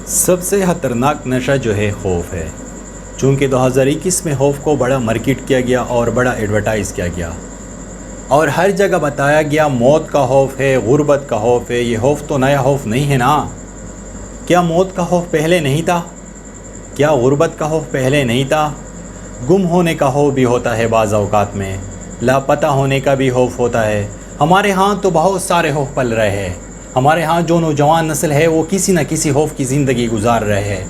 سب سے خطرناک نشہ جو ہے خوف ہے، چونکہ 2021 میں خوف کو بڑا مارکیٹ کیا گیا اور بڑا ایڈورٹائز کیا گیا اور ہر جگہ بتایا گیا موت کا خوف ہے، غربت کا خوف ہے۔ یہ خوف تو نیا خوف نہیں ہے نا۔ کیا موت کا خوف پہلے نہیں تھا؟ کیا غربت کا خوف پہلے نہیں تھا؟ گم ہونے کا خوف بھی ہوتا ہے، بعض اوقات میں لاپتہ ہونے کا بھی خوف ہوتا ہے۔ ہمارے ہاں تو بہت سارے خوف پل رہے ہیں۔ ہمارے ہاں جو نوجوان نسل ہے وہ کسی نہ کسی خوف کی زندگی گزار رہے ہیں۔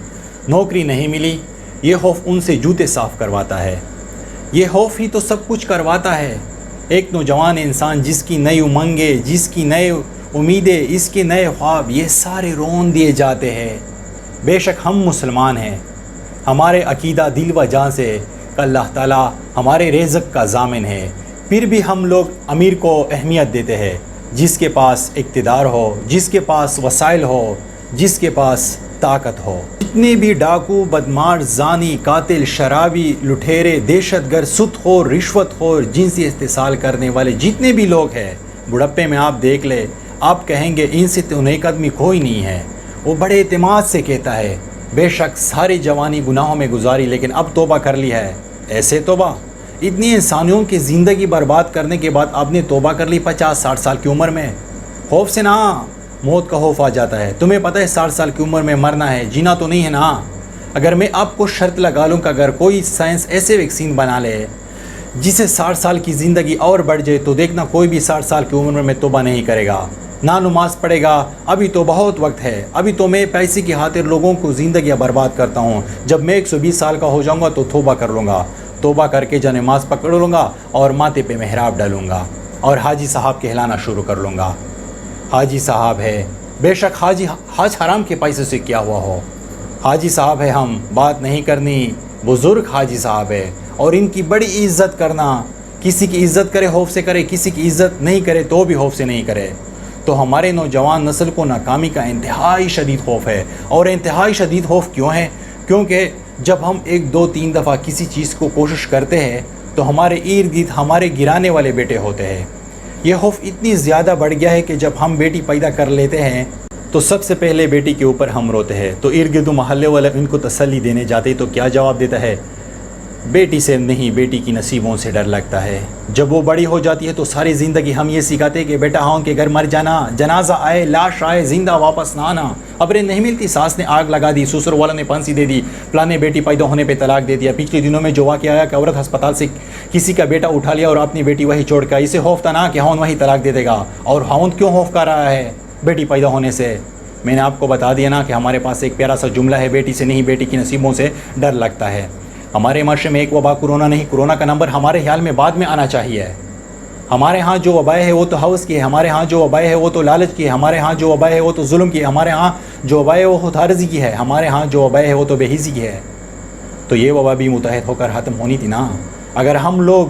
نوکری نہیں ملی، یہ خوف ان سے جوتے صاف کرواتا ہے۔ یہ خوف ہی تو سب کچھ کرواتا ہے۔ ایک نوجوان انسان جس کی نئی امنگیں، جس کی نئی امیدیں، اس کے نئے خواب، یہ سارے رون دیے جاتے ہیں۔ بے شک ہم مسلمان ہیں، ہمارے عقیدہ دل و جان سے کہ اللہ تعالیٰ ہمارے رزق کا ضامن ہے، پھر بھی ہم لوگ امیر کو اہمیت دیتے ہیں، جس کے پاس اقتدار ہو، جس کے پاس وسائل ہو، جس کے پاس طاقت ہو۔ جتنے بھی ڈاکو، بدماش، زانی، قاتل، شرابی، لٹیرے، دہشت گرد، سود خور، رشوت خور، جنسی استحصال کرنے والے جتنے بھی لوگ ہیں، بڑھاپے میں آپ دیکھ لیں، آپ کہیں گے ان سے تو نیک آدمی کوئی نہیں ہے۔ وہ بڑے اعتماد سے کہتا ہے، بے شک ساری جوانی گناہوں میں گزاری لیکن اب توبہ کر لی ہے۔ ایسے توبہ؟ اتنی انسانیوں کی زندگی برباد کرنے کے بعد آپ نے توبہ کر لی 50-60 سال کی عمر میں؟ خوف سے نا، موت کا خوف آ جاتا ہے۔ تمہیں پتہ ہے 60 سال کی عمر میں مرنا ہے، جینا تو نہیں ہے نا۔ اگر میں آپ کو شرط لگا لوں کہ اگر کوئی سائنس ایسے ویکسین بنا لے جسے 60 سال کی زندگی اور بڑھ جائے تو دیکھنا کوئی بھی 60 سال کی عمر میں توبہ نہیں کرے گا، نہ نماز پڑھے گا۔ ابھی تو بہت وقت ہے، ابھی تو میں پیسے کی خاطر لوگوں کو زندگیاں برباد کرتا ہوں۔ جب میں 120 سال کا ہو جاؤں گا تو توبہ کر لوں گا، توبہ کر کے نماز پکڑ لوں گا اور ماتھے پہ محراب ڈالوں گا اور حاجی صاحب کہلانا شروع کر لوں گا۔ حاجی صاحب ہے، بے شک حج حرام کے پیسے سے کیا ہوا ہو، حاجی صاحب ہے، ہم بات نہیں کرنی، بزرگ حاجی صاحب ہے، اور ان کی بڑی عزت کرنا۔ کسی کی عزت کرے خوف سے کرے، کسی کی عزت نہیں کرے تو بھی خوف سے نہیں کرے۔ تو ہمارے نوجوان نسل کو ناکامی کا انتہائی شدید خوف ہے۔ اور انتہائی شدید خوف کیوں ہے؟ کیونکہ جب ہم 1-2-3 دفعہ کسی چیز کو کوشش کرتے ہیں تو ہمارے ارد گرد ہمارے گرانے والے بیٹے ہوتے ہیں۔ یہ خوف اتنی زیادہ بڑھ گیا ہے کہ جب ہم بیٹی پیدا کر لیتے ہیں تو سب سے پہلے بیٹی کے اوپر ہم روتے ہیں، تو ارد گرد محلے والے ان کو تسلی دینے جاتے تو کیا جواب دیتا ہے؟ بیٹی سے نہیں، بیٹی کی نصیبوں سے ڈر لگتا ہے۔ جب وہ بڑی ہو جاتی ہے تو ساری زندگی ہم یہ سکھاتے کہ بیٹا ہاں کے گھر مر جانا، جنازہ آئے، لاش آئے، زندہ واپس نہ آنا۔ خبریں نہیں ملتی، ساس نے آگ لگا دی، سسر والوں نے پھانسی دے دی، فلانے بیٹی پیدا ہونے پہ طلاق دے دیا۔ پچھلے دنوں میں جو واقعہ آیا کہ عورت ہسپتال سے کسی کا بیٹا اٹھا لیا اور اپنی بیٹی وہی چھوڑ کے، اسے خوف تھا نا کہ ہاؤن وہی طلاق دے دے گا۔ اور ہاؤن کیوں خوف کر رہا ہے بیٹی پیدا ہونے سے؟ میں نے آپ کو بتا دیا نا کہ ہمارے پاس ایک پیارا سا جملہ ہے، بیٹی سے نہیں بیٹی کی نصیبوں سے ڈر لگتا ہے۔ ہمارے معاشرے میں ایک وبا کورونا نہیں، کورونا کا نمبر ہمارے خیال میں بعد میں آنا چاہیے۔ ہمارے ہاں جو وبائیں ہے وہ تو ہوس کی ہے، ہمارے ہاں جو وبائیں ہے وہ تو لالچ کی ہے، ہمارے ہاں جو وبائیں ہے وہ تو ظلم کی ہے، ہمارے ہاں جو وبائیں ہے وہ خود غرضی کی ہے، ہمارے ہاں جو وبائیں ہے وہ تو بے حسی کی ہے۔ تو یہ وبا بھی متحد ہو کر ختم ہونی تھی نا۔ اگر ہم لوگ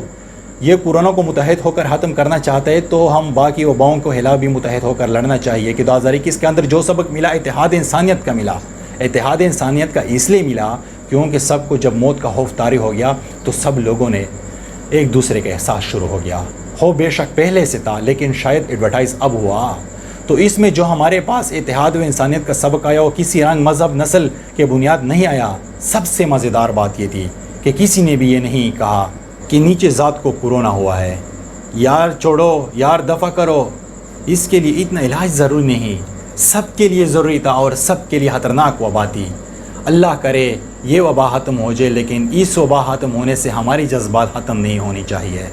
یہ کورونا کو متحد ہو کر ختم کرنا چاہتے ہیں تو ہم باقی وباؤں کو خلاف بھی متحد ہو کر لڑنا چاہیے کہ 2021 کے اندر جو سبق ملا اتحاد انسانیت کا ملا۔ اتحاد انسانیت کا اس لیے ملا کیونکہ سب کو جب موت کا خوف طاری ہو گیا تو سب لوگوں نے ایک دوسرے کا احساس شروع ہو گیا۔ خوف بے شک پہلے سے تھا لیکن شاید ایڈورٹائز اب ہوا۔ تو اس میں جو ہمارے پاس اتحاد و انسانیت کا سبق آیا وہ کسی رنگ، مذہب، نسل کے بنیاد نہیں آیا۔ سب سے مزیدار بات یہ تھی کہ کسی نے بھی یہ نہیں کہا کہ نیچے ذات کو کورونا ہوا ہے، یار چھوڑو، یار دفع کرو، اس کے لیے اتنا علاج ضروری نہیں۔ سب کے لیے ضروری تھا اور سب کے لیے خطرناک وبا تھی۔ اللہ کرے یہ وبا ختم ہو جائے، لیکن اس وبا ختم ہونے سے ہماری جذبات ختم نہیں ہونی چاہیے۔